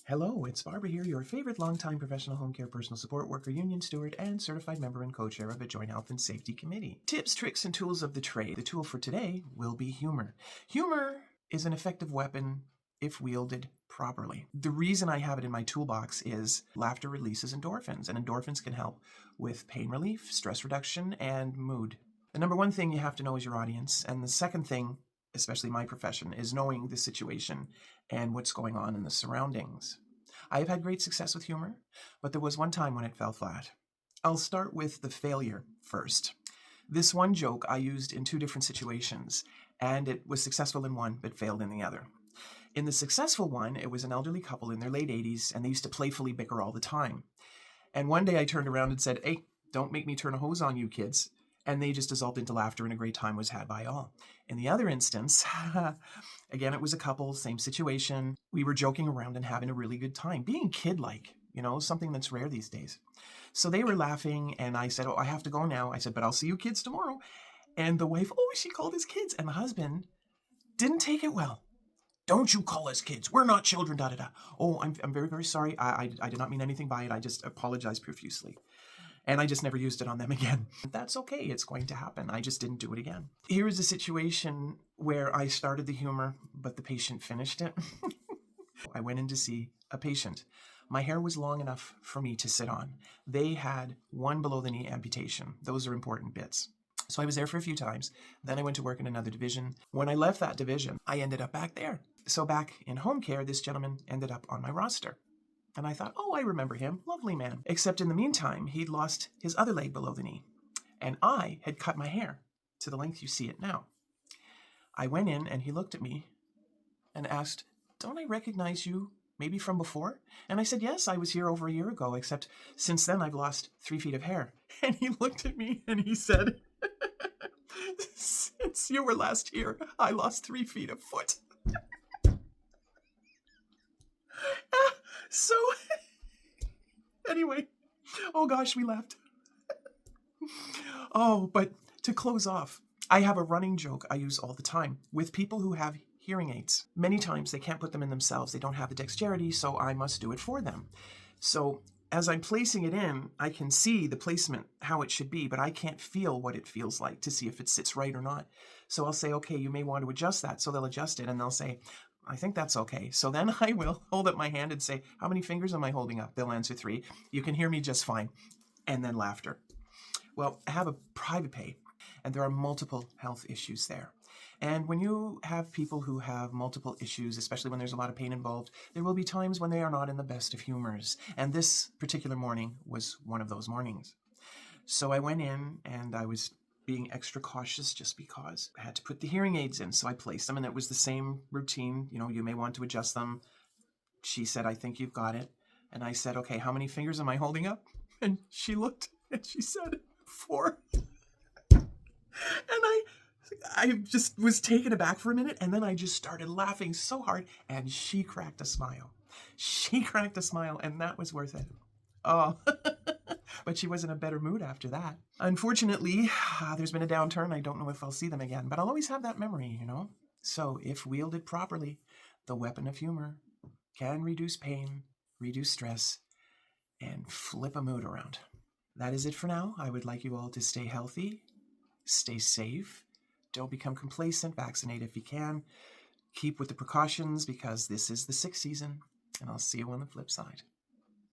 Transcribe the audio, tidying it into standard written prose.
Hello, it's Barbara here, your favorite longtime professional home care personal support worker, union steward, and certified member and co-chair of a Joint Health and Safety Committee. Tips, tricks, and tools of the trade. The tool for today will be humor. Humor is an effective weapon if wielded properly. The reason I have it in my toolbox is laughter releases endorphins, and endorphins can help with pain relief, stress reduction, and mood. The number one thing you have to know is your audience, and the second thing, especially my profession, is knowing the situation and what's going on in the surroundings. I have had great success with humor, but there was one time when it fell flat. I'll start with the failure first. This one joke I used in two different situations, and it was successful in one but failed in the other. In the successful one, it was an elderly couple in their late 80s, and they used to playfully bicker all the time. And one day I turned around and said, "Hey, don't make me turn a hose on you kids." And they just dissolved into laughter, and a great time was had by all. In the other instance, again, it was a couple, same situation. We were joking around and having a really good time, being kid-like, something that's rare these days. So they were laughing, and I said, "Oh, I have to go now." I said, "But I'll see you kids tomorrow." And the wife, she called us kids. And the husband didn't take it well. "Don't you call us kids. We're not children, da-da-da." "Oh, I'm very, very sorry. I did not mean anything by it. I just apologize profusely." And I just never used it on them again. That's okay. It's going to happen. I just didn't do it again. Here is a situation where I started the humor, but the patient finished it. I went in to see a patient. My hair was long enough for me to sit on. They had one below the knee amputation. Those are important bits. So I was there for a few times. Then I went to work in another division. When I left that division, I ended up back there. So back in home care, this gentleman ended up on my roster. And I thought, I remember him. Lovely man. Except in the meantime, he'd lost his other leg below the knee. And I had cut my hair to the length you see it now. I went in and he looked at me and asked, "Don't I recognize you maybe from before?" And I said, "Yes, I was here over a year ago, except since then I've lost 3 feet of hair." And he looked at me and he said, "Since you were last here, I lost 3 feet of foot." So, anyway, gosh, we laughed. But to close off, I have a running joke I use all the time with people who have hearing aids. Many times they can't put them in themselves. They don't have the dexterity, so I must do it for them. So as I'm placing it in, I can see the placement, how it should be, but I can't feel what it feels like to see if it sits right or not. So I'll say, "Okay, you may want to adjust that." So they'll adjust it and they'll say, "I think that's okay." So then I will hold up my hand and say, "How many fingers am I holding up?" They'll answer 3. "You can hear me just fine." And then laughter. Well, I have a private pay, and there are multiple health issues there. And when you have people who have multiple issues, especially when there's a lot of pain involved, there will be times when they are not in the best of humors. And this particular morning was one of those mornings. So I went in and I was being extra cautious just because I had to put the hearing aids in. So I placed them and it was the same routine. You may want to adjust them. She said, "I think you've got it." And I said, "Okay, how many fingers am I holding up?" And she looked and she said, 4. And I just was taken aback for a minute, and then I just started laughing so hard, and she cracked a smile. She cracked a smile, and that was worth it. Oh, but she was in a better mood after that. Unfortunately, there's been a downturn. I don't know if I'll see them again, but I'll always have that memory, So if wielded properly, the weapon of humor can reduce pain, reduce stress, and flip a mood around. That is it for now. I would like you all to stay healthy, stay safe, don't become complacent, vaccinate if you can, keep with the precautions because this is the sick season, and I'll see you on the flip side.